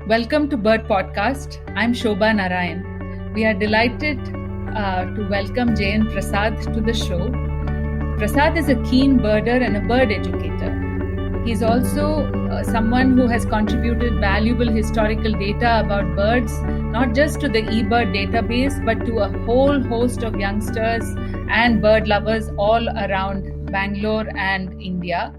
Welcome to Bird Podcast. I'm Shobha Narayan. We are delighted to welcome Jayan Prasad to the show. Prasad is a keen birder and a bird educator. He's also someone who has contributed valuable historical data about birds, not just to the eBird database, but to a whole host of youngsters and bird lovers all around Bangalore and India.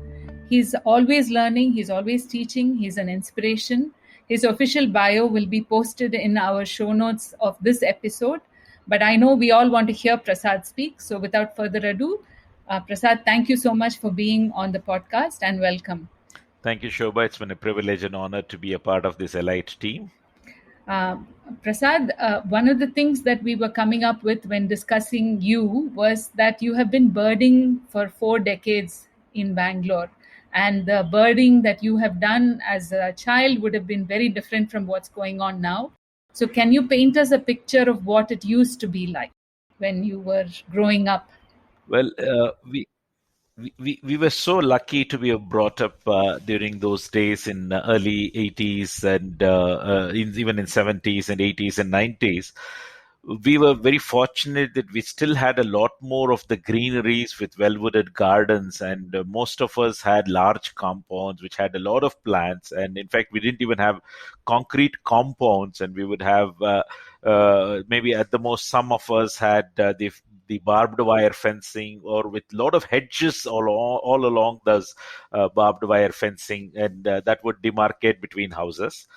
He's always learning, he's always teaching, he's an inspiration. His official bio will be posted in our show notes of this episode. But I know we all want to hear Prasad speak. So without further ado, Prasad, thank you so much for being on the podcast and welcome. Thank you, Shobha. It's been a privilege and honor to be a part of this elite team. Prasad, one of the things that we were coming up with when discussing you was that you have been birding for 4 decades in Bangalore. And the birding that you have done as a child would have been very different from what's going on now. So can you paint us a picture of what it used to be like when you were growing up? Well, we were so lucky to be brought up during those days in early 80s and even in 70s and 80s and 90s. We were very fortunate that we still had a lot more of the greeneries with well-wooded gardens, and most of us had large compounds which had a lot of plants. And in fact, we didn't even have concrete compounds, and we would have maybe at the most some of us had the barbed wire fencing, or with a lot of hedges all along those barbed wire fencing, and that would demarcate between houses.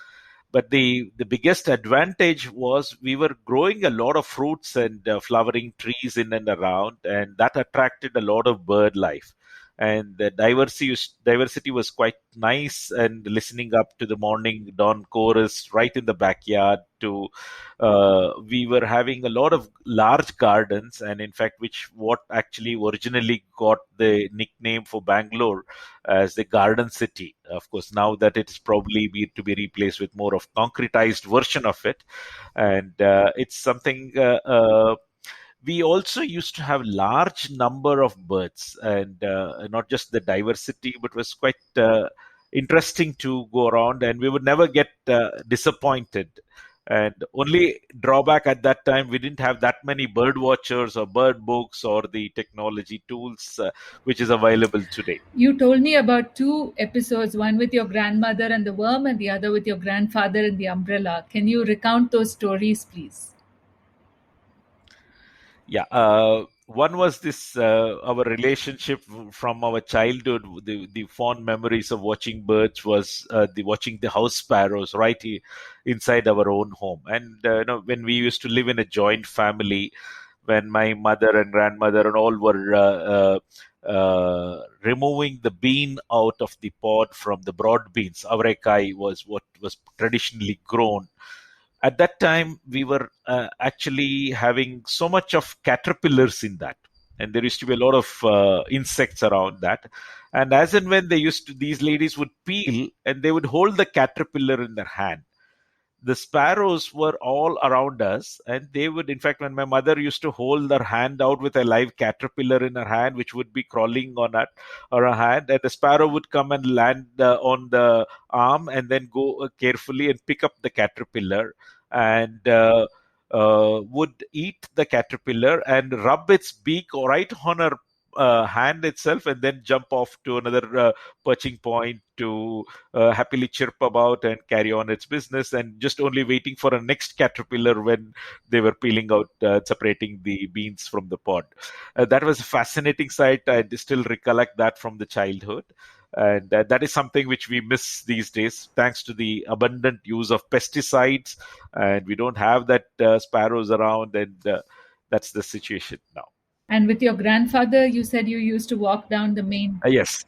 But the biggest advantage was we were growing a lot of fruits and flowering trees in and around, and that attracted a lot of bird life. And the diversity was quite nice, and listening up to the morning dawn chorus right in the backyard to we were having a lot of large gardens, and in fact what actually originally got the nickname for Bangalore as the garden city. Of course, now that it's probably to be replaced with more of concretized version of it, and it's something we also used to have large number of birds, and not just the diversity, but was quite interesting to go around, and we would never get disappointed. And only drawback at that time, we didn't have that many bird watchers or bird books or the technology tools which is available today. You told me about 2 episodes, one with your grandmother and the worm and the other with your grandfather and the umbrella. Can you recount those stories, please? Yeah, one was this our relationship from our childhood. The fond memories of watching birds was watching the house sparrows right inside our own home. And when we used to live in a joint family, when my mother and grandmother and all were removing the bean out of the pod from the broad beans, avrekai was what was traditionally grown. At that time, we were actually having so much of caterpillars in that, and there used to be a lot of insects around that. And as and when these ladies would peel, and they would hold the caterpillar in their hand. The sparrows were all around us, and they would, in fact, when my mother used to hold her hand out with a live caterpillar in her hand, which would be crawling on her hand, and the sparrow would come and land on the arm and then go carefully and pick up the caterpillar, and would eat the caterpillar and rub its beak right on her hand itself, and then jump off to another perching point to happily chirp about and carry on its business, and just only waiting for a next caterpillar when they were peeling out, separating the beans from the pod. That was a fascinating sight. I still recollect that from the childhood. And that is something which we miss these days, thanks to the abundant use of pesticides. And we don't have that sparrows around, and that's the situation now. And with your grandfather, you said you used to walk down the main. Yes.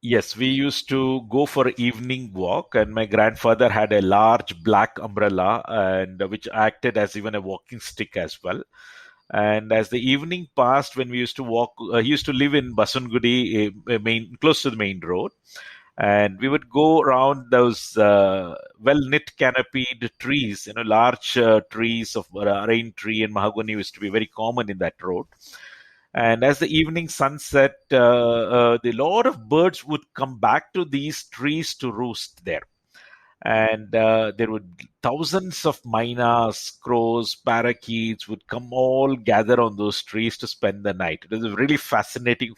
Yes, we used to go for evening walk, and my grandfather had a large black umbrella, and which acted as even a walking stick as well. And as the evening passed, when we used to walk, he used to live in Basungudi, close to the main road. And we would go around those well-knit canopied trees, large trees of rain tree and mahogany used to be very common in that road. And as the evening sunset, the lot of birds would come back to these trees to roost there. And there would thousands of mynas, crows, parakeets would come all gather on those trees to spend the night. It was a really fascinating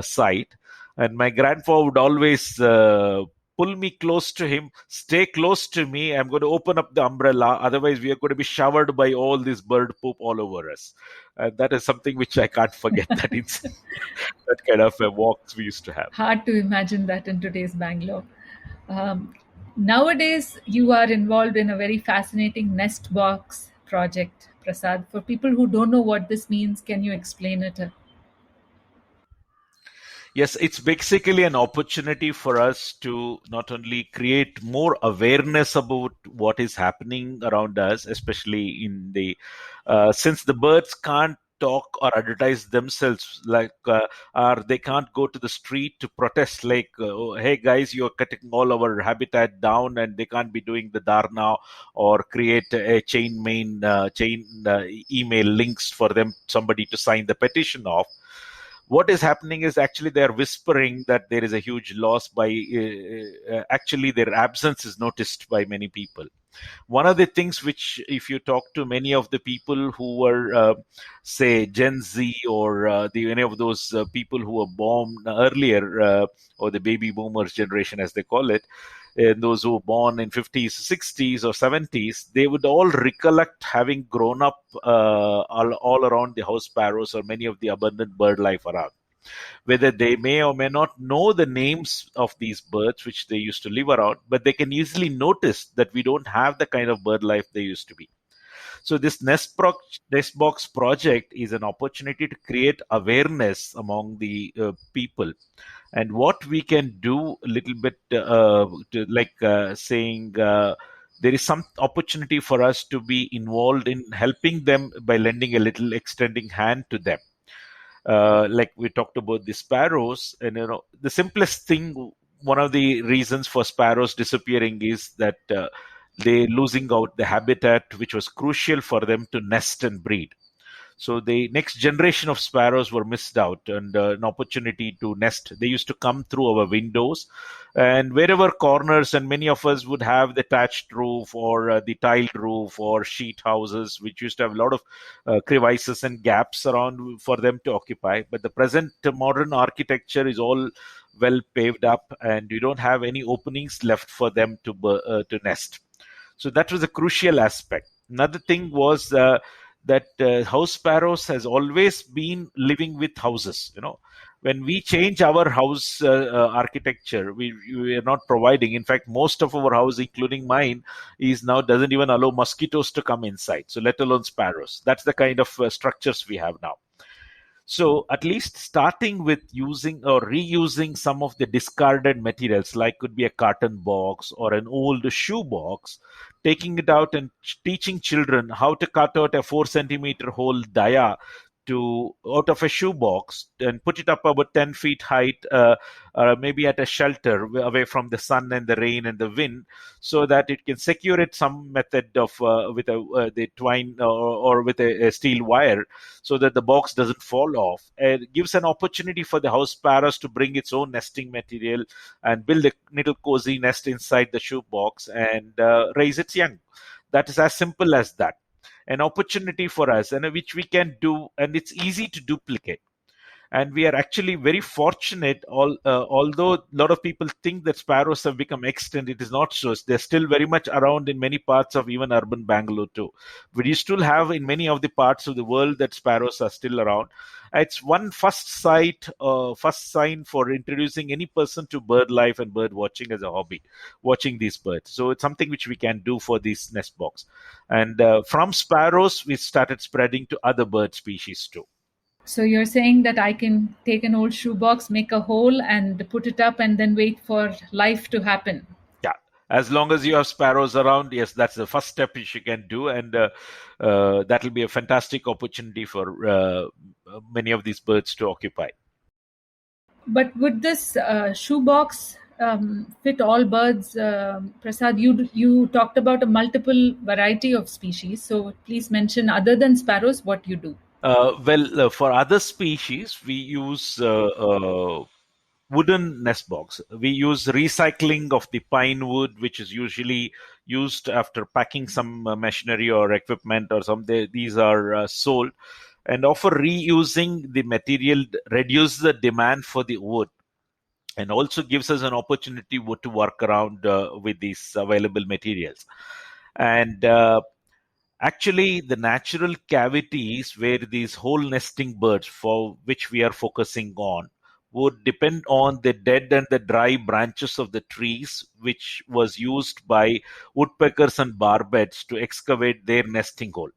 sight. And my grandfather would always pull me close to him, stay close to me. I'm going to open up the umbrella. Otherwise, we are going to be showered by all this bird poop all over us. And that is something which I can't forget. That kind of walks we used to have. Hard to imagine that in today's Bangalore. Um, Nowadays, you are involved in a very fascinating nest box project, Prasad. For people who don't know what this means, can you explain it? Yes, it's basically an opportunity for us to not only create more awareness about what is happening around us, especially in the since the birds can't talk or advertise themselves, like or they can't go to the street to protest, like "Oh, hey guys, you're cutting all our habitat down," and they can't be doing the dharna or create a chain email links for them, somebody to sign the petition of. What is happening is actually they are whispering that there is a huge loss by actually their absence is noticed by many people. One of the things which, if you talk to many of the people who were say Gen Z or any of those people who were born earlier, or the baby boomers generation as they call it, and those who were born in 50s, 60s, or 70s, they would all recollect having grown up all around the house sparrows or many of the abundant bird life around. Whether they may or may not know the names of these birds which they used to live around, but they can easily notice that we don't have the kind of bird life they used to be. So this nest box project is an opportunity to create awareness among the people, and what we can do a little bit to, like saying there is some opportunity for us to be involved in helping them by lending a little extending hand to them. Like we talked about the sparrows, and the simplest thing, one of the reasons for sparrows disappearing is that they losing out the habitat which was crucial for them to nest and breed. So the next generation of sparrows were missed out, and an opportunity to nest. They used to come through our windows, and wherever corners, and many of us would have the thatched roof or the tiled roof or sheet houses, which used to have a lot of crevices and gaps around for them to occupy. But the present modern architecture is all well paved up, and you don't have any openings left for them to nest. So that was a crucial aspect. Another thing was that house sparrows has always been living with houses. When we change our house architecture, we are not providing. In fact, most of our house, including mine, is now doesn't even allow mosquitoes to come inside. So let alone sparrows. That's the kind of structures we have now. So at least starting with using or reusing some of the discarded materials, like could be a carton box or an old shoe box, taking it out and teaching children how to cut out a 4 centimeter hole dia to out of a shoe box and put it up about 10 feet height, maybe at a shelter away from the sun and the rain and the wind, so that it can secure it some method of with the twine or with a steel wire, so that the box doesn't fall off. And it gives an opportunity for the house sparrows to bring its own nesting material and build a little cozy nest inside the shoe box and raise its young. That is as simple as that. An opportunity for us, and which we can do, and it's easy to duplicate. And we are actually very fortunate, although a lot of people think that sparrows have become extinct. It is not so. They're still very much around in many parts of even urban Bangalore too. But you still have in many of the parts of the world that sparrows are still around. It's one first sign for introducing any person to bird life and bird watching as a hobby, watching these birds. So it's something which we can do for this nest box. And from sparrows, we started spreading to other bird species too. So you're saying that I can take an old shoebox, make a hole, and put it up, and then wait for life to happen. Yeah, as long as you have sparrows around, yes, that's the first step which you can do, and that will be a fantastic opportunity for many of these birds to occupy. But would this shoebox fit all birds? Prasad, you talked about a multiple variety of species. So please mention, other than sparrows, what you do. For other species, we use wooden nest box. We use recycling of the pine wood, which is usually used after packing some machinery or equipment or something. These are sold, and offer reusing the material, reduce the demand for the wood, and also gives us an opportunity to work around with these available materials. And actually, the natural cavities where these hole nesting birds, for which we are focusing on, would depend on the dead and the dry branches of the trees, which was used by woodpeckers and barbets to excavate their nesting hole.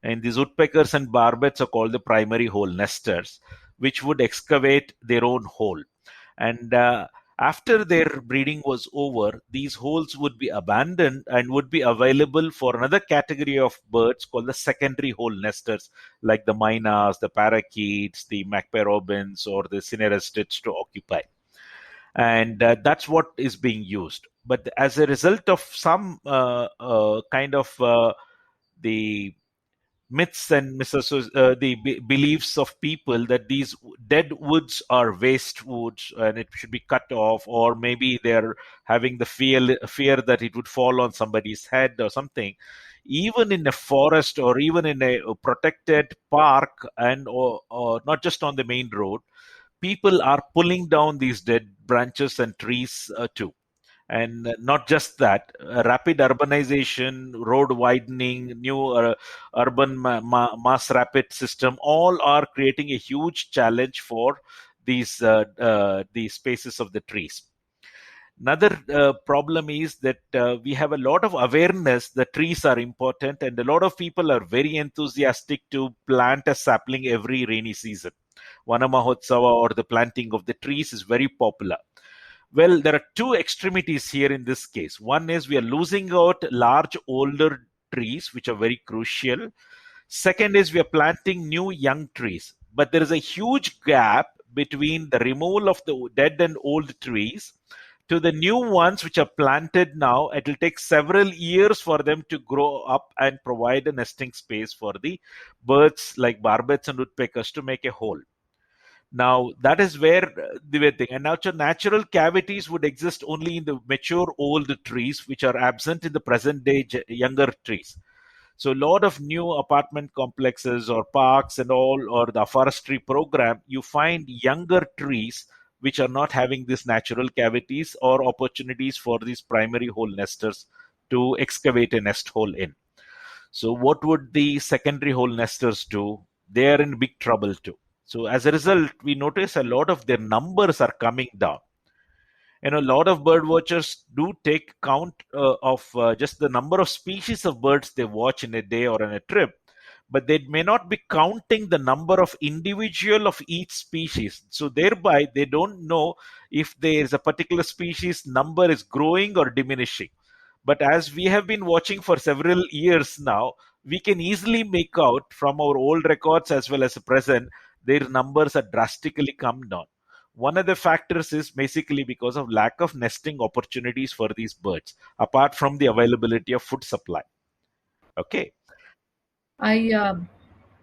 And these woodpeckers and barbets are called the primary hole nesters, which would excavate their own hole. And after their breeding was over, these holes would be abandoned and would be available for another category of birds called the secondary hole nesters, like the mynas, the parakeets, the Magpie-Robins, or the cinerustids to occupy. And that's what is being used. But as a result of some kind of the myths and the beliefs of people that these dead woods are waste woods and it should be cut off, or maybe they're having the fear that it would fall on somebody's head or something. Even in a forest or even in a protected park, and or not just on the main road, people are pulling down these dead branches and trees too. And not just that, rapid urbanization, road widening, new urban mass rapid system, all are creating a huge challenge for these spaces of the trees. Another problem is that we have a lot of awareness that trees are important, and a lot of people are very enthusiastic to plant a sapling every rainy season. Vana Mahotsava, or the planting of the trees, is very popular. Well, there are two extremities here in this case. One is we are losing out large older trees, which are very crucial. Second is we are planting new young trees. But there is a huge gap between the removal of the dead and old trees to the new ones which are planted now. It will take several years for them to grow up and provide a nesting space for the birds like barbets and woodpeckers to make a hole. Now, that is where the weird thing. And now, natural cavities would exist only in the mature old trees, which are absent in the present day younger trees. So, a lot of new apartment complexes or parks and all, or the forestry program, you find younger trees which are not having these natural cavities or opportunities for these primary hole nesters to excavate a nest hole in. So, what would the secondary hole nesters do? They are in big trouble too. So as a result, we notice a lot of their numbers are coming down. A lot of bird watchers do take count of just the number of species of birds they watch in a day or on a trip, but they may not be counting the number of individual of each species. So thereby, they don't know if there is a particular species number is growing or diminishing. But as we have been watching for several years now, we can easily make out from our old records as well as the present, their numbers are drastically come down. One of the factors is basically because of lack of nesting opportunities for these birds, apart from the availability of food supply. Okay.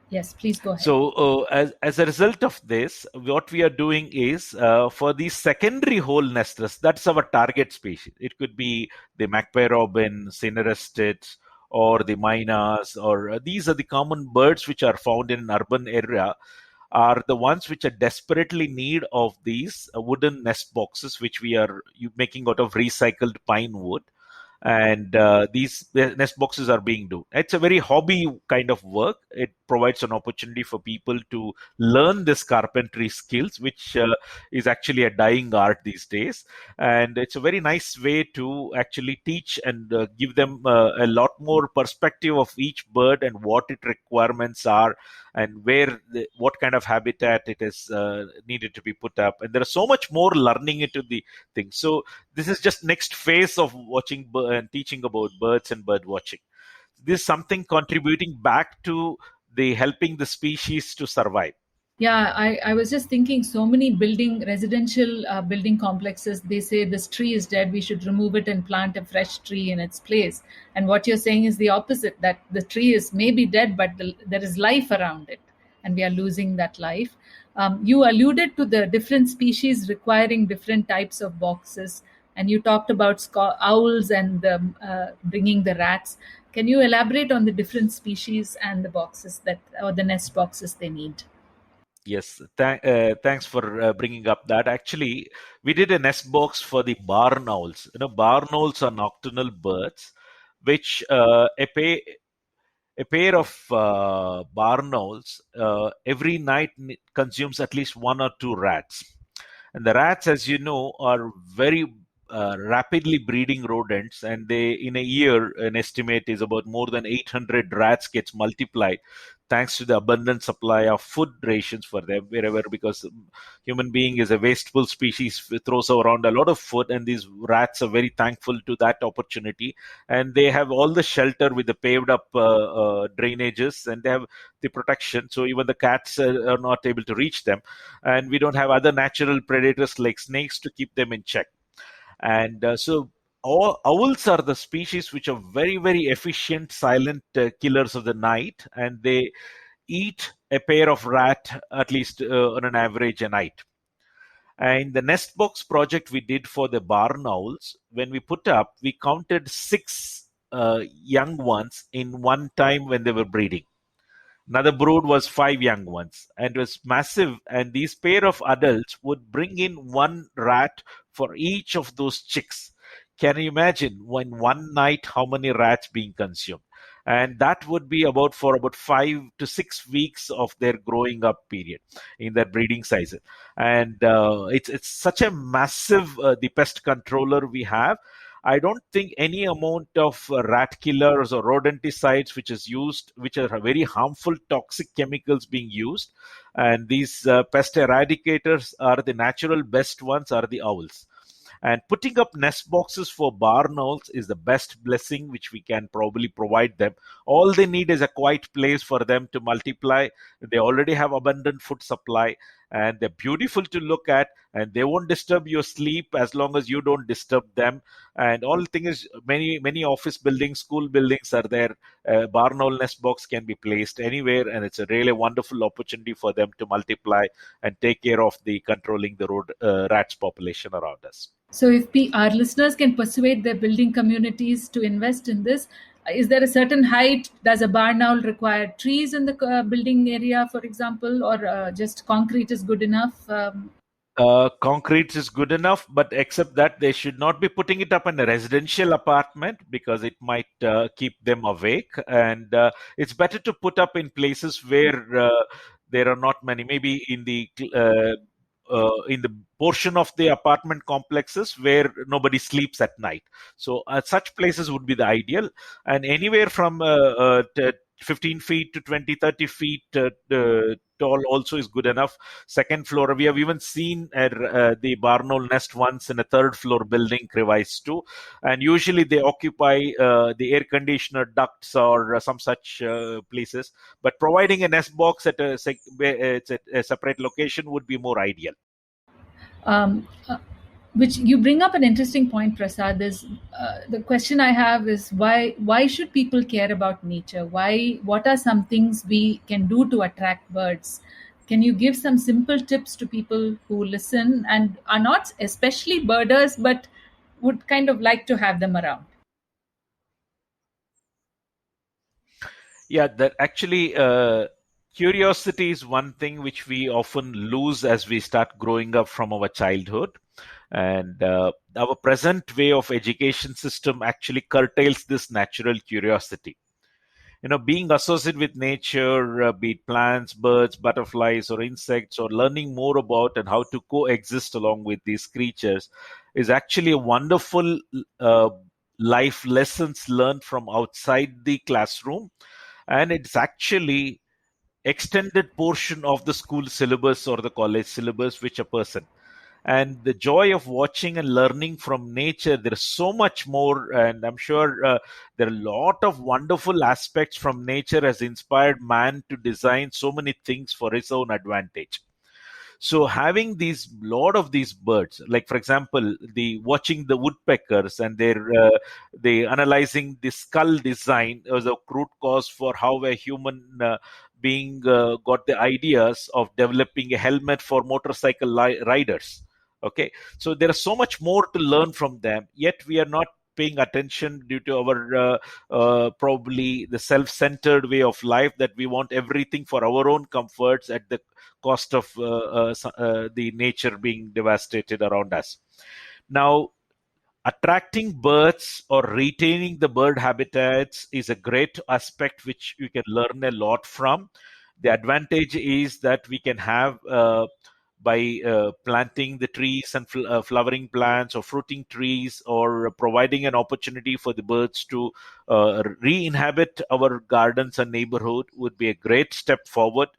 Yes, please go ahead. So, as a result of this, what we are doing is for these secondary hole nesters, that's our target species. It could be the Magpie-Robin, cinerustids, or the mynas, or these are the common birds which are found in an urban area, are the ones which are desperately need of these wooden nest boxes, which we are making out of recycled pine wood. And these nest boxes are being done. It's a very hobby kind of work. It provides an opportunity for people to learn this carpentry skills, which is actually a dying art these days. And it's a very nice way to actually teach and give them a lot more perspective of each bird and what its requirements are, and what kind of habitat it is needed to be put up. And there is so much more learning into the thing. So this is just next phase of watching and teaching about birds and bird watching. This is something contributing back to the helping the species to survive. Yeah, I was just thinking, so many residential building complexes, they say this tree is dead, we should remove it and plant a fresh tree in its place. And what you're saying is the opposite, that the tree is maybe dead, but there is life around it, and we are losing that life. You alluded to the different species requiring different types of boxes, and you talked about owls and bringing the rats. Can you elaborate on the different species and the boxes that, or the nest boxes they need? Yes, thanks for bringing up that. Actually, we did a nest box for the barn owls. Barn owls are nocturnal birds, which a pair of barn owls every night consumes at least one or two rats. And the rats, as you know, are very rapidly breeding rodents, and they, in a year, an estimate is about more than 800 rats gets multiplied, thanks to the abundant supply of food rations for them wherever, because human being is a wasteful species, throws around a lot of food, and these rats are very thankful to that opportunity, and they have all the shelter with the paved up drainages, and they have the protection, so even the cats are not able to reach them, and we don't have other natural predators like snakes to keep them in check. And so all owls are the species which are very, very efficient, silent killers of the night, and they eat a pair of rat at least on an average a night. And the nest box project we did for the barn owls, when we put up, we counted six young ones in one time when they were breeding. Another brood was five young ones, and it was massive. And these pair of adults would bring in one rat for each of those chicks. Can you imagine when one night how many rats being consumed? And that would be about for about 5 to 6 weeks of their growing up period in their breeding cycle. And it's such a massive the pest controller we have. I don't think any amount of rat killers or rodenticides which is used, which are very harmful toxic chemicals being used, and these pest eradicators are the natural best ones are the owls. And putting up nest boxes for barn owls is the best blessing which we can probably provide them. All they need is a quiet place for them to multiply. They already have abundant food supply, and they're beautiful to look at, and they won't disturb your sleep as long as you don't disturb them. And all the thing is, many office buildings, school buildings are there. Barn owl nest box can be placed anywhere, and it's a really wonderful opportunity for them to multiply and take care of the controlling the rats population around us. So, if our listeners can persuade their building communities to invest in this, is there a certain height? Does a barn owl require trees in the building area, for example, or just concrete is good enough? Concrete is good enough, but except that they should not be putting it up in a residential apartment because it might keep them awake. And it's better to put up in places where there are not many, maybe in the portion of the apartment complexes where nobody sleeps at night. So such places would be the ideal. And anywhere from 15 feet to 20, 30 feet tall also is good enough. Second floor, we have even seen the barn owl nest once in a third floor building crevice too. And usually they occupy the air conditioner ducts or some such places. But providing a nest box at a separate location would be more ideal. Um, uh, which you bring up an interesting point, Prasad. Is the question I have is why should people care about nature? What are some things we can do to attract birds? Can you give some simple tips to people who listen and are not especially birders, but would kind of like to have them around? Yeah, that actually curiosity is one thing which we often lose as we start growing up from our childhood. And our present way of education system actually curtails this natural curiosity. Being associated with nature, be it plants, birds, butterflies, or insects, or learning more about and how to coexist along with these creatures is actually a wonderful life lessons learned from outside the classroom. And it's actually extended portion of the school syllabus or the college syllabus which a person, and the joy of watching and learning from nature, there's so much more, and I'm sure there are a lot of wonderful aspects from nature has inspired man to design so many things for his own advantage. So having these lot of these birds, like for example, the watching the woodpeckers and they analyzing the skull design as a root cause for how a human being got the ideas of developing a helmet for motorcycle riders. Okay, so there is so much more to learn from them, yet we are not paying attention due to our probably the self-centered way of life, that we want everything for our own comforts at the cost of the nature being devastated around us. Now, attracting birds or retaining the bird habitats is a great aspect which you can learn a lot from. The advantage is that we can have by planting the trees and flowering plants or fruiting trees, or providing an opportunity for the birds to re-inhabit our gardens and neighborhood, would be a great step forward.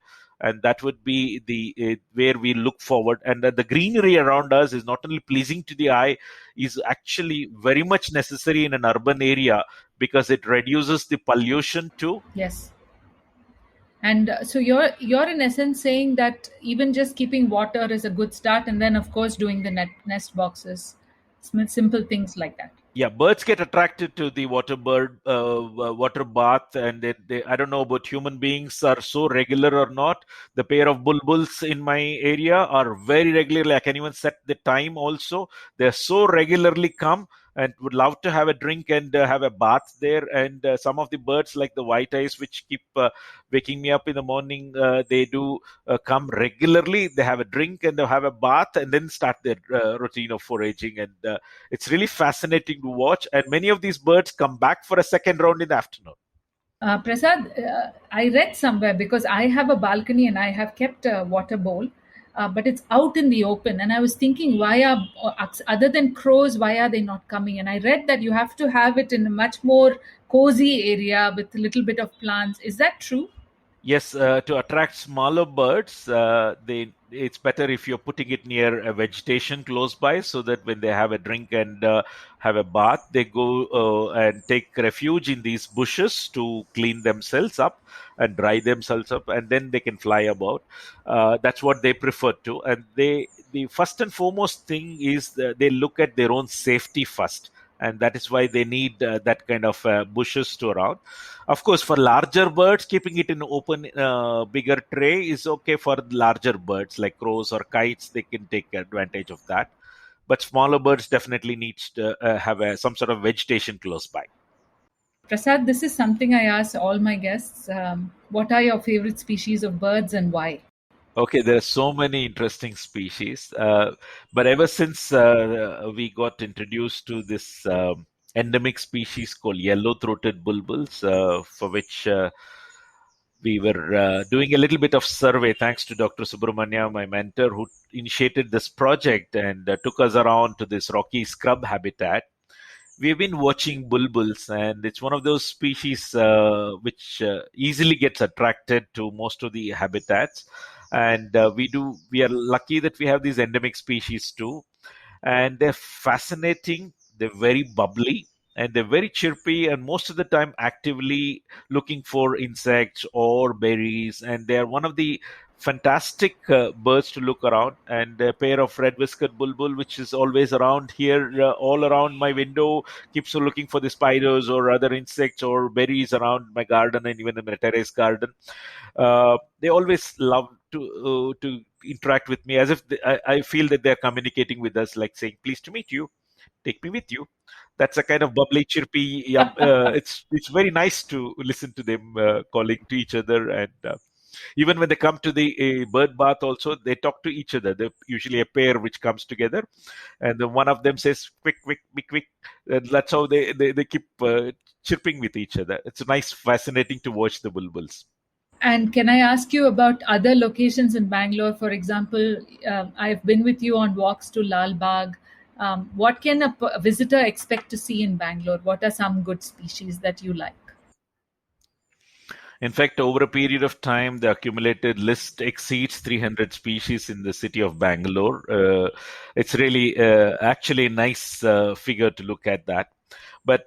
And that would be the where we look forward. And the greenery around us is not only pleasing to the eye, is actually very much necessary in an urban area, because it reduces the pollution too. Yes. And so you're in essence saying that even just keeping water is a good start, and then of course doing the nest boxes, simple things like that. Yeah, birds get attracted to the water bath, and I don't know about human beings are so regular or not. The pair of bulbuls in my area are very regularly. I can even set the time also. They're so regularly come and would love to have a drink and have a bath there. And some of the birds, like the white eyes, which keep waking me up in the morning, they do come regularly. They have a drink and they have a bath, and then start their routine of foraging. And it's really fascinating to watch. And many of these birds come back for a second round in the afternoon. Prasad, I read somewhere, because I have a balcony and I have kept a water bowl, but it's out in the open. And I was thinking, other than crows, why are they not coming? And I read that you have to have it in a much more cozy area with a little bit of plants. Is that true? Yes, to attract smaller birds, it's better if you're putting it near a vegetation close by, so that when they have a drink and have a bath, they go and take refuge in these bushes to clean themselves up and dry themselves up, and then they can fly about. That's what they prefer to. And the first and foremost thing is that they look at their own safety first. And that is why they need that kind of bushes to around. Of course, for larger birds, keeping it in open, bigger tray is okay for larger birds like crows or kites. They can take advantage of that. But smaller birds definitely needs to have some sort of vegetation close by. Prasad, this is something I ask all my guests. What are your favorite species of birds and why? Okay, there are so many interesting species, but ever since we got introduced to this endemic species called yellow-throated bulbuls, for which we were doing a little bit of survey, thanks to Dr. Subramania, my mentor, who initiated this project and took us around to this rocky scrub habitat. We've been watching bulbuls, and it's one of those species which easily gets attracted to most of the habitats. And we are lucky that we have these endemic species too. And they're fascinating, they're very bubbly, and they're very chirpy, and most of the time actively looking for insects or berries. And they're one of the fantastic birds to look around. And a pair of red-whiskered bulbul, which is always around here, all around my window, keeps on looking for the spiders or other insects or berries around my garden and even in my terrace garden. They always love to interact with me, as if I feel that they're communicating with us, like saying, "Pleased to meet you. Take me with you." That's a kind of bubbly, chirpy. It's very nice to listen to them calling to each other. And even when they come to the bird bath, also they talk to each other. They're usually a pair which comes together, and then one of them says, "Quick, quick, be quick." And that's how they keep chirping with each other. It's nice, fascinating to watch the bulbuls. And can I ask you about other locations in Bangalore? For example, I've been with you on walks to Lal Bagh. What can a visitor expect to see in Bangalore? What are some good species that you like? In fact, over a period of time, the accumulated list exceeds 300 species in the city of Bangalore. It's really actually a nice figure to look at that. But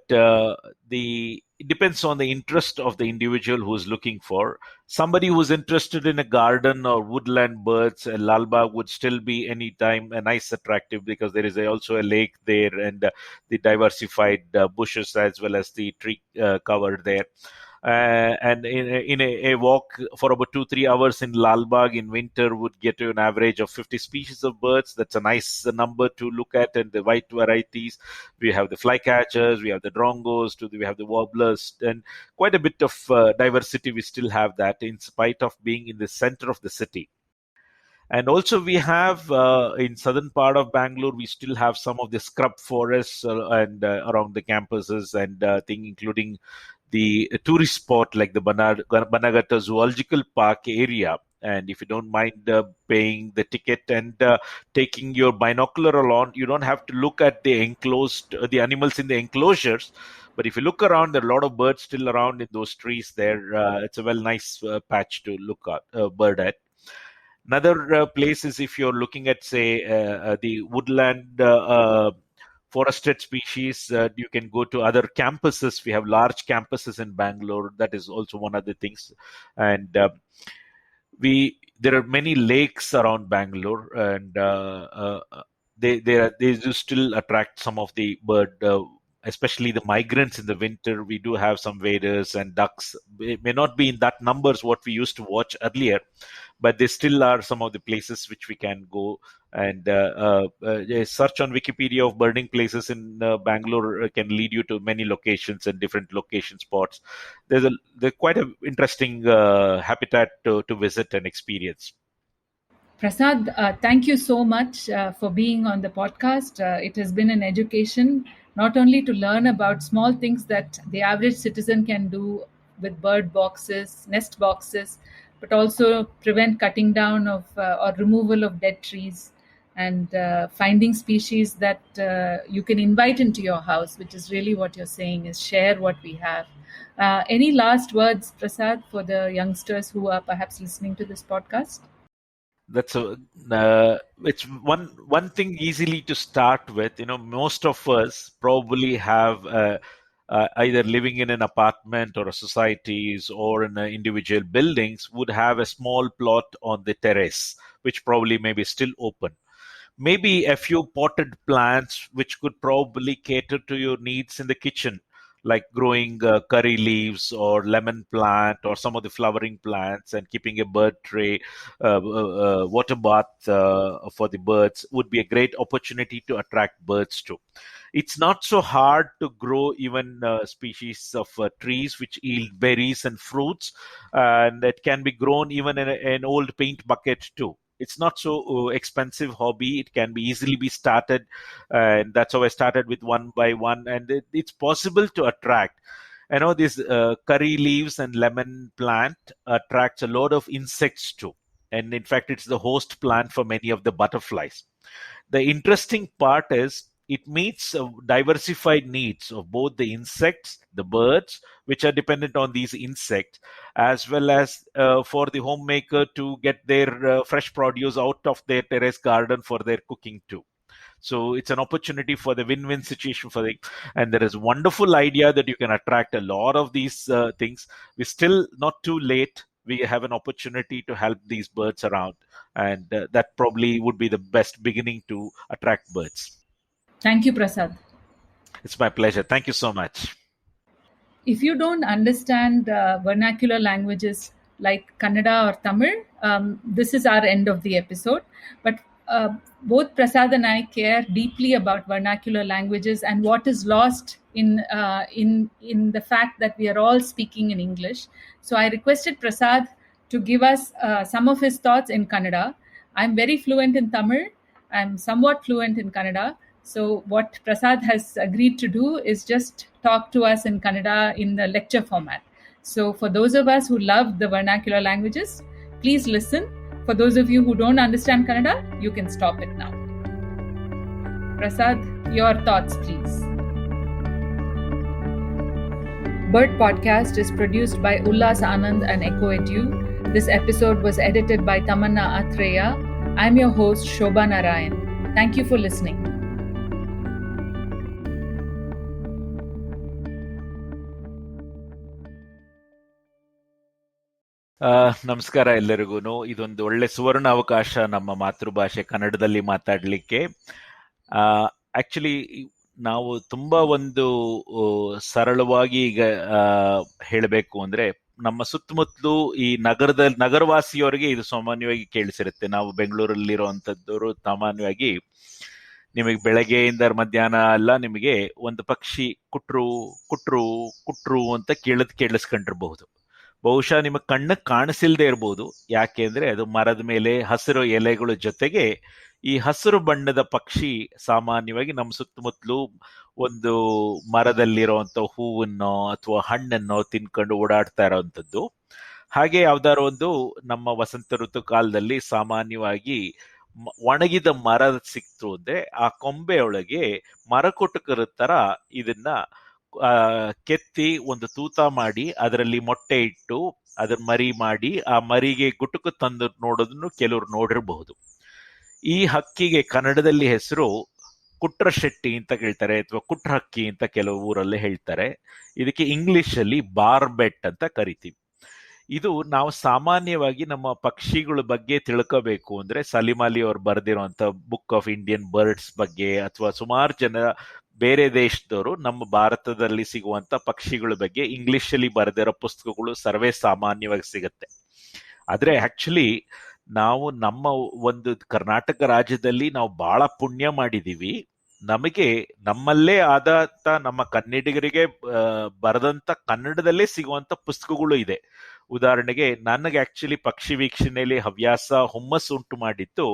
it depends on the interest of the individual who's looking for. Somebody who's interested in a garden or woodland birds, Lal Bagh would still be anytime a nice attractive, because there is also a lake there, and the diversified bushes as well as the tree cover there. and in a walk for about 2-3 hours in Lalbagh in winter would get you an average of 50 species of birds. That's a nice number to look at, and the white varieties. We have the flycatchers, we have the drongos, we have the warblers, and quite a bit of diversity. We still have that in spite of being in the center of the city. And also we have in southern part of Bangalore, we still have some of the scrub forests and around the campuses and including the tourist spot like the Banagatta Zoological Park area. And if you don't mind paying the ticket and taking your binocular along, you don't have to look at the enclosed, the animals in the enclosures. But if you look around, there are a lot of birds still around in those trees there. It's a well nice patch to look at, bird at. Another place is if you're looking at, say, the woodland forested species, you can go to other campuses. We have large campuses in Bangalore. That is also one of the things. And there are many lakes around Bangalore, and they do still attract some of the bird, especially the migrants in the winter. We do have some waders and ducks. It may not be in that numbers what we used to watch earlier, but there still are some of the places which we can go. And a search on Wikipedia of birding places in Bangalore can lead you to many locations and different location spots. There's quite an interesting habitat to visit and experience. Prasad, thank you so much for being on the podcast. It has been an education, not only to learn about small things that the average citizen can do with bird boxes, nest boxes, but also prevent cutting down of or removal of dead trees, and finding species that you can invite into your house, which is really what you're saying, is share what we have. Any last words, Prasad, for the youngsters who are perhaps listening to this podcast? That's it's one thing easily to start with. Most of us probably have either living in an apartment or a societies or in individual buildings would have a small plot on the terrace, which probably may be still open. Maybe a few potted plants which could probably cater to your needs in the kitchen, like growing curry leaves or lemon plant or some of the flowering plants, and keeping a bird tray, water bath for the birds would be a great opportunity to attract birds too. It's not so hard to grow even species of trees which yield berries and fruits, and it can be grown even in an old paint bucket too. It's not so expensive hobby. It can be easily be started, and that's how I started with one by one. And it's possible to attract. I know this curry leaves and lemon plant attracts a lot of insects too, and in fact, it's the host plant for many of the butterflies. The interesting part is it meets diversified needs of both the insects, the birds, which are dependent on these insects, as well as for the homemaker to get their fresh produce out of their terrace garden for their cooking too. So it's an opportunity for the win-win situation and there is a wonderful idea that you can attract a lot of these things. We're still not too late. We have an opportunity to help these birds around, and that probably would be the best beginning to attract birds. Thank you, Prasad. It's my pleasure. Thank you so much. If you don't understand vernacular languages like Kannada or Tamil, this is our end of the episode. But both Prasad and I care deeply about vernacular languages and what is lost in the fact that we are all speaking in English. So I requested Prasad to give us some of his thoughts in Kannada. I'm very fluent in Tamil. I'm somewhat fluent in Kannada. So what Prasad has agreed to do is just talk to us in Kannada in the lecture format. So for those of us who love the vernacular languages, please listen. For those of you who don't understand Kannada, you can stop it now. Prasad, your thoughts, please. Bird Podcast is produced by Ullas Anand and Echo Edu. This episode was edited by Tamanna Atreya. I'm your host, Shobha Narayan. Thank you for listening. ನಮಸ್ಕಾರ ಎಲ್ಲರಿಗೂ. ಇದೊಂದು ಒಳ್ಳೆ ಸುವರ್ಣ ಅವಕಾಶ ನಮ್ಮ ಮಾತೃಭಾಷೆ ಕನ್ನಡದಲ್ಲಿ ಮಾತಾಡಲಿಕ್ಕೆ. Actually ನಾವು ತುಂಬಾ ಒಂದು ಸರಳವಾಗಿ ಈಗ ಹೇಳಬೇಕು ಅಂದ್ರೆ, ನಮ್ಮ ಸುತ್ತಮುತ್ತಲು ಈ ನಗರವಾಸಿಯವರಿಗೆ ಇದು ಸಾಮಾನ್ಯವಾಗಿ ಕೇಳಿಸಿರುತ್ತೆ. ನಾವು ಬೆಂಗಳೂರಲ್ಲಿರುವಂತದ್ದವರು ಸಾಮಾನ್ಯವಾಗಿ ನಿಮಗೆ ಬೆಳಗ್ಗೆಯಿಂದ ಮಧ್ಯಾಹ್ನ ಎಲ್ಲ ನಿಮಗೆ ಒಂದು ಪಕ್ಷಿ ಕುಟ್ರು ಕುಟ್ರು ಕುಟ್ರು ಅಂತ ಕೇಳಿಸ್ಕೊಂಡಿರಬಹುದು. ಬಹುಶಃ ನಿಮಗೆ ಕಣ್ಣಕ್ಕೆ ಕಾಣಿಸಿಲ್ದೇ ಇರಬಹುದು. ಯಾಕೆ ಅಂದ್ರೆ ಅದು ಮರದ ಮೇಲೆ ಹಸಿರು ಎಲೆಗಳ ಜೊತೆಗೆ ಈ ಹಸಿರು ಬಣ್ಣದ ಪಕ್ಷಿ ಸಾಮಾನ್ಯವಾಗಿ ನಮ್ಮ ಸುತ್ತಮುತ್ತಲು ಒಂದು ಮರದಲ್ಲಿರುವಂತ ಹೂವನ್ನೋ ಅಥವಾ ಹಣ್ಣನ್ನೋ ತಿನ್ಕೊಂಡು ಓಡಾಡ್ತಾ ಇರೋವಂಥದ್ದು. ಹಾಗೆ ಯಾವ್ದಾದ್ರು ಒಂದು ನಮ್ಮ ವಸಂತ ಋತು ಕಾಲದಲ್ಲಿ ಸಾಮಾನ್ಯವಾಗಿ ಒಣಗಿದ ಮರ ಸಿಕ್ತು ಅಂದ್ರೆ ಆ ಕೊಂಬೆಯೊಳಗೆ ಮರಕೊಟಕರ ತರ ಇದನ್ನ ಕೆತ್ತಿ ಒಂದು ತೂತ ಮಾಡಿ ಅದರಲ್ಲಿ ಮೊಟ್ಟೆ ಇಟ್ಟು ಅದನ್ನ ಮರಿ ಮಾಡಿ ಆ ಮರಿಗೆ ಗುಟುಕು ತಂದು ನೋಡೋದನ್ನು ಕೆಲವರು ನೋಡಿರಬಹುದು. ಈ ಹಕ್ಕಿಗೆ ಕನ್ನಡದಲ್ಲಿ ಹೆಸರು ಕುಟ್ರ ಶೆಟ್ಟಿ ಅಂತ ಹೇಳ್ತಾರೆ, ಅಥವಾ ಕುಟ್ರ ಹಕ್ಕಿ ಅಂತ ಕೆಲವು ಊರಲ್ಲಿ ಹೇಳ್ತಾರೆ. ಇದಕ್ಕೆ ಇಂಗ್ಲಿಷ್ ಅಲ್ಲಿ ಬಾರ್ಬೆಟ್ ಅಂತ ಕರಿತೀವಿ. ಇದು ನಾವು ಸಾಮಾನ್ಯವಾಗಿ ನಮ್ಮ ಪಕ್ಷಿಗಳ ಬಗ್ಗೆ ತಿಳ್ಕೋಬೇಕು ಅಂದ್ರೆ ಸಲೀಂ ಅಲಿ ಅವರು ಬರೆದಿರುವಂತ ಬುಕ್ ಆಫ್ ಇಂಡಿಯನ್ ಬರ್ಡ್ಸ್ ಬಗ್ಗೆ, ಅಥವಾ ಸುಮಾರು ಜನ ಬೇರೆ ದೇಶದವರು ನಮ್ಮ ಭಾರತದಲ್ಲಿ ಸಿಗುವಂತ ಪಕ್ಷಿಗಳ ಬಗ್ಗೆ ಇಂಗ್ಲಿಷ್ ಅಲ್ಲಿ ಬರೆದಿರೋ ಪುಸ್ತಕಗಳು ಸರ್ವೇ ಸಾಮಾನ್ಯವಾಗಿ ಸಿಗುತ್ತೆ. ಆದ್ರೆ ಆಕ್ಚುಲಿ ನಾವು ನಮ್ಮ ಒಂದು ಕರ್ನಾಟಕ ರಾಜ್ಯದಲ್ಲಿ ನಾವು ಬಹಳ ಪುಣ್ಯ ಮಾಡಿದೀವಿ. ನಮಗೆ ನಮ್ಮಲ್ಲೇ ಆದಂತ ನಮ್ಮ ಕನ್ನಡಿಗರಿಗೆ ಬರೆದಂತ ಕನ್ನಡದಲ್ಲೇ ಸಿಗುವಂತ ಪುಸ್ತಕಗಳು ಇದೆ. ಉದಾಹರಣೆಗೆ ನನಗೆ ಆಕ್ಚುಲಿ ಪಕ್ಷಿ ವೀಕ್ಷಣೆಯಲ್ಲಿ ಹವ್ಯಾಸ ಹುಮ್ಮಸ್ಸು ಉಂಟು ಮಾಡಿದ್ದು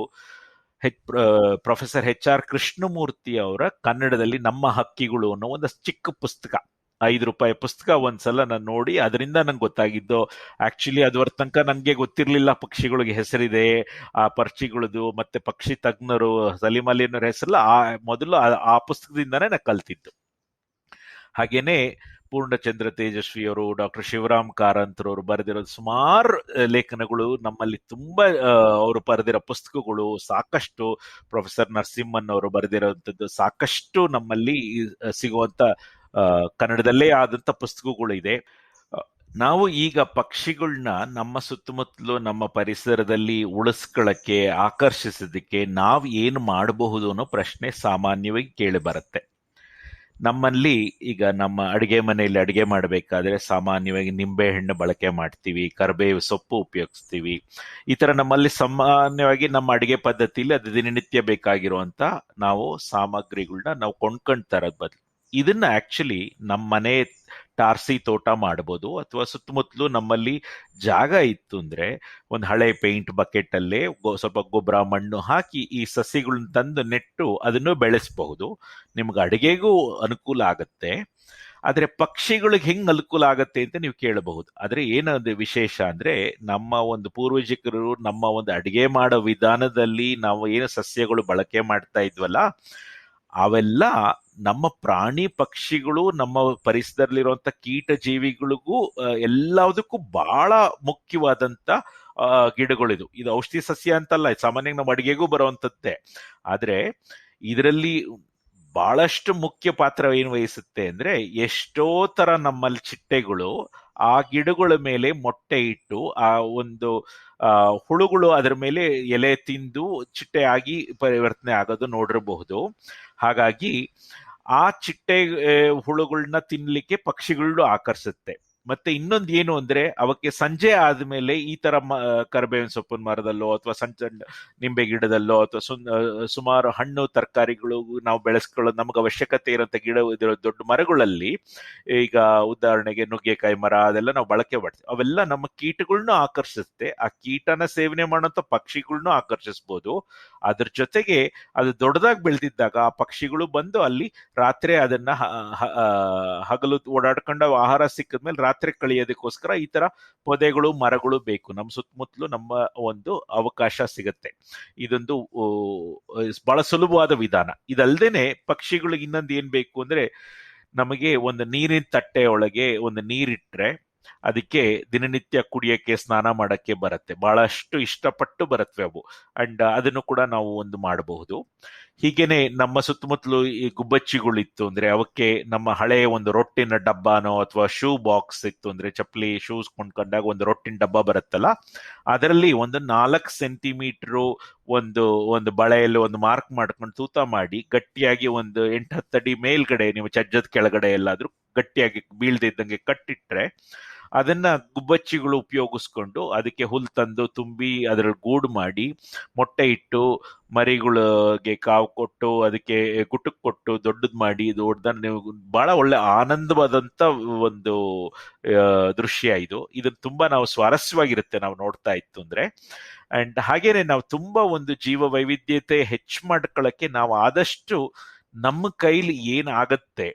ಪ್ರೊಫೆಸರ್ HR ಕೃಷ್ಣಮೂರ್ತಿ ಅವರ ಕನ್ನಡದಲ್ಲಿ ನಮ್ಮ ಹಕ್ಕಿಗಳು ಅನ್ನೋ ಒಂದು ಚಿಕ್ಕ ಪುಸ್ತಕ, ₹5 ಪುಸ್ತಕ. ಒಂದ್ಸಲ ನಾನು ನೋಡಿ ಅದರಿಂದ ನಂಗೆ ಗೊತ್ತಾಗಿದ್ದು. ಆಕ್ಚುಲಿ ಅದುವರ ತನಕ ನನಗೆ ಗೊತ್ತಿರ್ಲಿಲ್ಲ ಪಕ್ಷಿಗಳಿಗೆ ಹೆಸರಿದೆ, ಆ ಪಕ್ಷಿಗಳದು ಮತ್ತೆ ಪಕ್ಷಿ ತಜ್ಞರು ಸಲೀಂ ಅಲಿ ಅನ್ನೋರ ಹೆಸರಲ್ಲ ಮೊದಲು ಆ ಪುಸ್ತಕದಿಂದಾನೇ ನಾನು ಕಲ್ತಿದ್ದು. ಹಾಗೇನೆ ಪೂರ್ಣಚಂದ್ರ ತೇಜಸ್ವಿ ಅವರು, ಡಾಕ್ಟರ್ ಶಿವರಾಮ್ ಕಾರಂತರವರು ಬರೆದಿರೋದು ಸುಮಾರು ಲೇಖನಗಳು ನಮ್ಮಲ್ಲಿ ತುಂಬಾ, ಅವರು ಬರೆದಿರೋ ಪುಸ್ತಕಗಳು ಸಾಕಷ್ಟು, ಪ್ರೊಫೆಸರ್ ನರಸಿಂಹನ್ ಅವರು ಬರೆದಿರೋಂಥದ್ದು ಸಾಕಷ್ಟು ನಮ್ಮಲ್ಲಿ ಸಿಗುವಂತ ಕನ್ನಡದಲ್ಲೇ ಆದಂತ ಪುಸ್ತಕಗಳು ಇದೆ. ನಾವು ಈಗ ಪಕ್ಷಿಗಳನ್ನ ನಮ್ಮ ಸುತ್ತಮುತ್ತಲು ನಮ್ಮ ಪರಿಸರದಲ್ಲಿ ಉಳಿಸ್ಕೊಳ್ಳಕ್ಕೆ, ಆಕರ್ಷಿಸೋದಕ್ಕೆ ನಾವು ಏನು ಮಾಡಬಹುದು ಅನ್ನೋ ಪ್ರಶ್ನೆ ಸಾಮಾನ್ಯವಾಗಿ ಕೇಳಿ ಬರುತ್ತೆ. ನಮ್ಮಲ್ಲಿ ಈಗ ನಮ್ಮ ಅಡಿಗೆ ಮನೆಯಲ್ಲಿ ಅಡಿಗೆ ಮಾಡಬೇಕಾದ್ರೆ ಸಾಮಾನ್ಯವಾಗಿ ನಿಂಬೆ ಹಣ್ಣು ಬಳಕೆ ಮಾಡ್ತೀವಿ, ಕರಿಬೇವು ಸೊಪ್ಪು ಉಪಯೋಗಿಸ್ತೀವಿ. ಈ ತರ ನಮ್ಮಲ್ಲಿ ಸಾಮಾನ್ಯವಾಗಿ ನಮ್ಮ ಅಡಿಗೆ ಪದ್ಧತಿಯಲ್ಲಿ ಅದು ದಿನನಿತ್ಯ ಬೇಕಾಗಿರುವಂತ ನಾವು ಸಾಮಗ್ರಿಗಳನ್ನ ನಾವು ಕೊಂಡ್ಕೊಳ್ತಾ ಇರೋದ್ ಬದಲು ಇದನ್ನ ಆಕ್ಚುಲಿ ನಮ್ಮ ಮನೆ ಟಾರ್ಸಿ ತೋಟ ಮಾಡ್ಬೋದು, ಅಥವಾ ಸುತ್ತಮುತ್ತಲು ನಮ್ಮಲ್ಲಿ ಜಾಗ ಇತ್ತು ಅಂದ್ರೆ ಒಂದು ಹಳೆ ಪೇಂಟ್ ಬಕೆಟ್ ಅಲ್ಲೇ ಸ್ವಲ್ಪ ಗೊಬ್ಬರ ಮಣ್ಣು ಹಾಕಿ ಈ ಸಸಿಗಳನ್ನ ತಂದು ನೆಟ್ಟು ಅದನ್ನು ಬೆಳೆಸಬಹುದು. ನಿಮ್ಗೆ ಅಡಿಗೆಗೂ ಅನುಕೂಲ ಆಗತ್ತೆ. ಆದ್ರೆ ಪಕ್ಷಿಗಳಿಗೆ ಹೆಂಗ್ ಅನುಕೂಲ ಆಗತ್ತೆ ಅಂತ ನೀವು ಕೇಳಬಹುದು. ಆದ್ರೆ ಏನದು ವಿಶೇಷ ಅಂದ್ರೆ, ನಮ್ಮ ಒಂದು ಪೂರ್ವಜಕರು ನಮ್ಮ ಒಂದು ಅಡಿಗೆ ಮಾಡೋ ವಿಧಾನದಲ್ಲಿ ನಾವು ಏನು ಸಸ್ಯಗಳು ಬಳಕೆ ಮಾಡ್ತಾ ಇದ್ವಲ್ಲ, ಅವೆಲ್ಲ ನಮ್ಮ ಪ್ರಾಣಿ ಪಕ್ಷಿಗಳು, ನಮ್ಮ ಪರಿಸರದಲ್ಲಿರುವಂತ ಕೀಟ ಜೀವಿಗಳಿಗೂ ಎಲ್ಲದಕ್ಕೂ ಬಹಳ ಮುಖ್ಯವಾದಂತ ಗಿಡಗಳಿದು. ಇದು ಔಷಧಿ ಸಸ್ಯ ಅಂತಲ್ಲ, ಸಾಮಾನ್ಯವಾಗಿ ನಮ್ಮ ಅಡಿಗೆಗೂ ಬರುವಂತದ್ದೇ. ಆದ್ರೆ ಇದರಲ್ಲಿ ಬಹಳಷ್ಟು ಮುಖ್ಯ ಪಾತ್ರ ಏನು ವಹಿಸುತ್ತೆ ಅಂದ್ರೆ, ಎಷ್ಟೋ ತರ ನಮ್ಮಲ್ಲಿ ಚಿಟ್ಟೆಗಳು ಆ ಗಿಡಗಳ ಮೇಲೆ ಮೊಟ್ಟೆ ಇಟ್ಟು ಆ ಒಂದು ಹುಳುಗಳು ಅದರ ಮೇಲೆ ಎಲೆ ತಿಂದು ಚಿಟ್ಟೆ ಆಗಿ ಪರಿವರ್ತನೆ ಆಗೋದು ನೋಡಿರಬಹುದು. ಹಾಗಾಗಿ ಆ ಚಿಟ್ಟೆ ಹುಳುಗಳನ್ನ ತಿನ್ಲಿಕ್ಕೆ ಪಕ್ಷಿಗಳು ಆಕರ್ಷಿಸುತ್ತೆ. ಮತ್ತೆ ಇನ್ನೊಂದು ಏನು ಅಂದ್ರೆ, ಅವಕ್ಕೆ ಸಂಜೆ ಆದ್ಮೇಲೆ ಈ ತರ ಕರಿಬೇವಿನ ಸೊಪ್ಪಿನ ಮರದಲ್ಲೋ ಅಥವಾ ಸಣ್ಣ ನಿಂಬೆ ಗಿಡದಲ್ಲೋ ಅಥವಾ ಸುಮಾರು ಹಣ್ಣು ತರಕಾರಿಗಳು ನಾವು ಬೆಳೆಸ್ಕೊಳ್ಳೋದು ನಮ್ಗೆ ಅವಶ್ಯಕತೆ ಇರೋಂಥ ಗಿಡ ದೊಡ್ಡ ಮರಗಳಲ್ಲಿ, ಈಗ ಉದಾಹರಣೆಗೆ ನುಗ್ಗೆಕಾಯಿ ಮರ ಅದೆಲ್ಲ ನಾವು ಬಳಕೆ ಮಾಡ್ತೀವಿ. ಅವೆಲ್ಲ ನಮ್ಮ ಕೀಟಗಳನ್ನೂ ಆಕರ್ಷಿಸುತ್ತೆ. ಆ ಕೀಟನ ಸೇವನೆ ಮಾಡೋಂಥ ಪಕ್ಷಿಗಳನ್ನೂ ಆಕರ್ಷಿಸ್ಬೋದು. ಅದ್ರ ಜೊತೆಗೆ ಅದು ದೊಡ್ಡದಾಗಿ ಬೆಳೆದಿದ್ದಾಗ ಆ ಪಕ್ಷಿಗಳು ಬಂದು ಅಲ್ಲಿ ರಾತ್ರಿ ಅದನ್ನ ಹಗಲು ಓಡಾಡ್ಕೊಂಡು ಆಹಾರ ಸಿಕ್ಕಿದ್ಮೇಲೆ ರಾತ್ರಿ ಕಳಿಯೋದಕ್ಕೋಸ್ಕರ ಈ ತರ ಪೊದೆಗಳು ಮರಗಳು ಬೇಕು. ನಮ್ಮ ಸುತ್ತಮುತ್ತಲು ನಮ್ಮ ಒಂದು ಅವಕಾಶ ಸಿಗತ್ತೆ. ಇದೊಂದು ಬಹಳ ಸುಲಭವಾದ ವಿಧಾನ. ಇದಲ್ದೇನೆ ಪಕ್ಷಿಗಳಿಗೆ ಇನ್ನೊಂದು ಏನ್ ಬೇಕು ಅಂದ್ರೆ, ನಮಗೆ ಒಂದು ನೀರಿನ ತಟ್ಟೆ ಒಳಗೆ ಒಂದು ನೀರಿಟ್ರೆ ಅದಕ್ಕೆ ದಿನನಿತ್ಯ ಕುಡಿಯಕ್ಕೆ, ಸ್ನಾನ ಮಾಡಕ್ಕೆ ಬರುತ್ತೆ. ಬಹಳಷ್ಟು ಇಷ್ಟಪಟ್ಟು ಬರುತ್ತವೆ ಅವು. ಅಂಡ್ ಅದನ್ನು ಕೂಡ ನಾವು ಒಂದು ಮಾಡಬಹುದು. ಹೀಗೇನೆ ನಮ್ಮ ಸುತ್ತಮುತ್ತಲು ಈ ಗುಬ್ಬಚ್ಚಿಗಳಿತ್ತು ಅಂದ್ರೆ ಅವಕ್ಕೆ ನಮ್ಮ ಹಳೆಯ ಒಂದು ರೊಟ್ಟಿನ ಡಬ್ಬನೋ ಅಥವಾ ಶೂ ಬಾಕ್ಸ್ ಇತ್ತು ಅಂದ್ರೆ ಚಪ್ಪಲಿ ಶೂಸ್ ಕೊಂಡ್ಕೊಂಡಾಗ ಒಂದು ರೊಟ್ಟಿನ ಡಬ್ಬ ಬರುತ್ತಲ್ಲ, ಅದರಲ್ಲಿ ಒಂದು 4 ಸೆಂಟಿಮೀಟರ್ ಒಂದು ಒಂದು ಬಳೆಯಲ್ಲಿ ಒಂದು ಮಾರ್ಕ್ ಮಾಡ್ಕೊಂಡು ತೂತ ಮಾಡಿ ಗಟ್ಟಿಯಾಗಿ ಒಂದು 8-10 ಅಡಿ ಮೇಲ್ಗಡೆ ನೀವು ಚಜ್ಜದ ಕೆಳಗಡೆ ಎಲ್ಲಾದ್ರೂ ಗಟ್ಟಿಯಾಗಿ ಬೀಳ್ದೆ ಇದ್ದಂಗೆ ಕಟ್ಟಿಟ್ರೆ ಅದನ್ನ ಗುಬ್ಬಚ್ಚಿಗಳು ಉಪಯೋಗಿಸ್ಕೊಂಡು ಅದಕ್ಕೆ ಹುಲ್ ತಂದು ತುಂಬಿ ಅದರಲ್ಲಿ ಗೂಡು ಮಾಡಿ ಮೊಟ್ಟೆ ಇಟ್ಟು ಮರಿಗಳಿಗೆ ಕಾವು ಕೊಟ್ಟು ಅದಕ್ಕೆ ಗುಟುಕ್ ಕೊಟ್ಟು ದೊಡ್ಡದ್ ಮಾಡಿ ದೊಡ್ಡದನ್ನ ನೀವು ಬಹಳ ಒಳ್ಳೆ ಆನಂದವಾದಂತ ಒಂದು ದೃಶ್ಯ ಇದು. ಇದನ್ನ ತುಂಬಾ ನಾವು ಸ್ವಾರಸ್ಯವಾಗಿರುತ್ತೆ ನಾವು ನೋಡ್ತಾ ಇತ್ತು ಅಂದ್ರೆ. ಅಂಡ್ ಹಾಗೇನೆ ನಾವು ತುಂಬಾ ಒಂದು ಜೀವ ವೈವಿಧ್ಯತೆ ಹೆಚ್ಚು ಮಾಡ್ಕೊಳ್ಳಕ್ಕೆ ನಾವು ಆದಷ್ಟು ನಮ್ಮ ಕೈಲಿ ಏನಾಗತ್ತೆ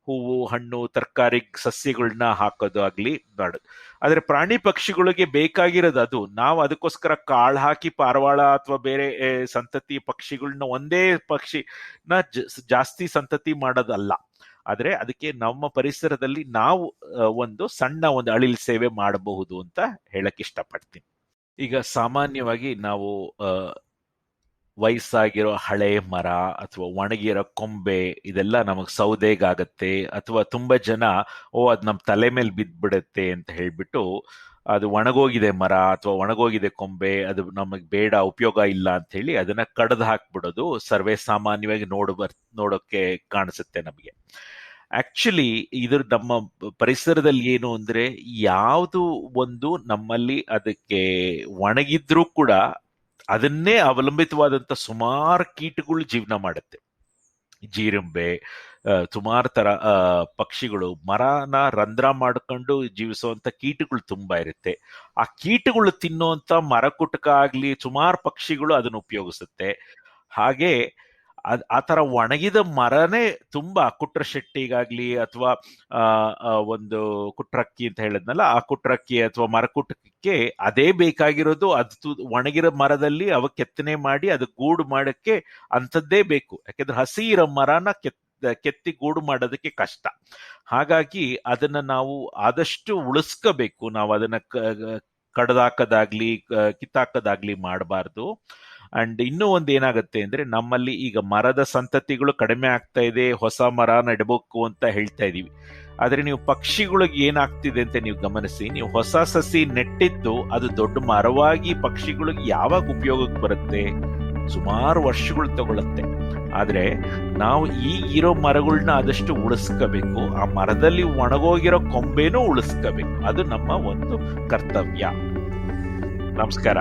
ಹೂವು ಹಣ್ಣು ತರಕಾರಿ ಸಸ್ಯಗಳನ್ನ ಹಾಕೋದು ಆಗ್ಲಿ ಮಾಡೋದು. ಆದ್ರೆ ಪ್ರಾಣಿ ಪಕ್ಷಿಗಳಿಗೆ ಬೇಕಾಗಿರೋದು ಅದು. ನಾವು ಅದಕ್ಕೋಸ್ಕರ ಕಾಳು ಹಾಕಿ ಪಾರವಾಳ ಅಥವಾ ಬೇರೆ ಸಂತತಿ ಪಕ್ಷಿಗಳನ್ನ ಒಂದೇ ಪಕ್ಷಿನ ಜಾಸ್ತಿ ಸಂತತಿ ಮಾಡೋದಲ್ಲ. ಆದ್ರೆ ಅದಕ್ಕೆ ನಮ್ಮ ಪರಿಸರದಲ್ಲಿ ನಾವು ಒಂದು ಸಣ್ಣ ಒಂದು ಅಳಿಲ್ ಸೇವೆ ಮಾಡಬಹುದು ಅಂತ ಹೇಳಕ್ ಇಷ್ಟಪಡ್ತೀನಿ. ಈಗ ಸಾಮಾನ್ಯವಾಗಿ ನಾವು ವಯಸ್ಸಾಗಿರೋ ಹಳೆ ಮರ ಅಥವಾ ಒಣಗಿರೋ ಕೊಂಬೆ ಇದೆಲ್ಲ ನಮಗ್ ಸೌದೆಗಾಗತ್ತೆ, ಅಥವಾ ತುಂಬಾ ಜನ ಅದ್ ನಮ್ ತಲೆ ಮೇಲೆ ಬಿದ್ದ್ಬಿಡತ್ತೆ ಅಂತ ಹೇಳ್ಬಿಟ್ಟು ಅದು ಒಣಗೋಗಿದೆ ಮರ ಅಥವಾ ಒಣಗೋಗಿದೆ ಕೊಂಬೆ, ಅದು ನಮಗ್ ಬೇಡ ಉಪಯೋಗ ಇಲ್ಲ ಅಂತ ಹೇಳಿ ಅದನ್ನ ಕಡ್ದು ಹಾಕ್ಬಿಡೋದು ಸರ್ವೇ ಸಾಮಾನ್ಯವಾಗಿ ನೋಡೋಕೆ ಕಾಣಿಸುತ್ತೆ ನಮಗೆ. ಆಕ್ಚುಲಿ ಇದ್ರ ನಮ್ಮ ಪರಿಸರದಲ್ಲಿ ಏನು ಅಂದ್ರೆ ಯಾವುದು ಒಂದು ನಮ್ಮಲ್ಲಿ ಅದಕ್ಕೆ ಒಣಗಿದ್ರೂ ಕೂಡ ಅದನ್ನೇ ಅವಲಂಬಿತವಾದಂತ ಸುಮಾರು ಕೀಟಗಳು ಜೀವನ ಮಾಡುತ್ತೆ. ಜೀರಂಬೆ, ಸುಮಾರು ತರ ಪಕ್ಷಿಗಳು ಮರನ ರಂಧ್ರ ಮಾಡ್ಕೊಂಡು ಜೀವಿಸುವಂತ ಕೀಟಗಳು ತುಂಬಾ ಇರುತ್ತೆ. ಆ ಕೀಟಗಳು ತಿನ್ನುವಂತ ಮರ ಕುಟಕ ಆಗ್ಲಿ ಸುಮಾರು ಪಕ್ಷಿಗಳು ಅದನ್ನು ಉಪಯೋಗಿಸುತ್ತೆ. ಹಾಗೆ ಆ ತರ ಒಣಗಿದ ಮರನೇ ತುಂಬಾ ಕುಟ್ರ ಶೆಟ್ಟಿಗಾಗ್ಲಿ ಅಥವಾ ಒಂದು ಕುಟ್ರಕ್ಕಿ ಅಂತ ಹೇಳಿದ್ನಲ್ಲ, ಆ ಕುಟ್ರಕ್ಕಿ ಅಥವಾ ಮರಕುಟಕ್ಕೆ ಅದೇ ಬೇಕಾಗಿರೋದು. ಅದು ಒಣಗಿರೋ ಮರದಲ್ಲಿ ಅವ ಕೆತ್ತನೆ ಮಾಡಿ ಅದು ಗೂಡು ಮಾಡಕ್ಕೆ ಅಂಥದ್ದೇ ಬೇಕು. ಯಾಕೆಂದ್ರೆ ಹಸಿ ಇರೋ ಮರನ ಕೆತ್ತಿ ಗೂಡು ಮಾಡೋದಕ್ಕೆ ಕಷ್ಟ. ಹಾಗಾಗಿ ಅದನ್ನ ನಾವು ಆದಷ್ಟು ಉಳಿಸ್ಕೋಬೇಕು. ನಾವು ಅದನ್ನ ಕಡ್ದಾಕದಾಗ್ಲಿ ಕಿತ್ತಾಕದಾಗ್ಲಿ ಮಾಡಬಾರ್ದು. ಅಂಡ್ ಇನ್ನೂ ಒಂದು ಏನಾಗುತ್ತೆ ಅಂದ್ರೆ ನಮ್ಮಲ್ಲಿ ಈಗ ಮರದ ಸಂತತಿಗಳು ಕಡಿಮೆ ಆಗ್ತಾ ಇದೆ, ಹೊಸ ಮರ ನೆಡಬೇಕು ಅಂತ ಹೇಳ್ತಾ ಇದೀವಿ. ಆದ್ರೆ ನೀವು ಪಕ್ಷಿಗಳಿಗೆ ಏನಾಗ್ತಿದೆ ಅಂತ ನೀವು ಗಮನಿಸಿ. ನೀವು ಹೊಸ ಸಸಿ ನೆಟ್ಟಿದ್ದು ಅದು ದೊಡ್ಡ ಮರವಾಗಿ ಪಕ್ಷಿಗಳಿಗೆ ಯಾವಾಗ ಉಪಯೋಗಕ್ಕೆ ಬರುತ್ತೆ? ಸುಮಾರು ವರ್ಷಗಳು ತಗೊಳುತ್ತೆ. ಆದ್ರೆ ನಾವು ಈಗಿರೋ ಮರಗಳನ್ನ ಆದಷ್ಟು ಉಳಿಸ್ಕೋಬೇಕು. ಆ ಮರದಲ್ಲಿ ಒಣಗೋಗಿರೋ ಕೊಂಬೆನೂ ಉಳಿಸ್ಕೋಬೇಕು. ಅದು ನಮ್ಮ ಒಂದು ಕರ್ತವ್ಯ. ನಮಸ್ಕಾರ.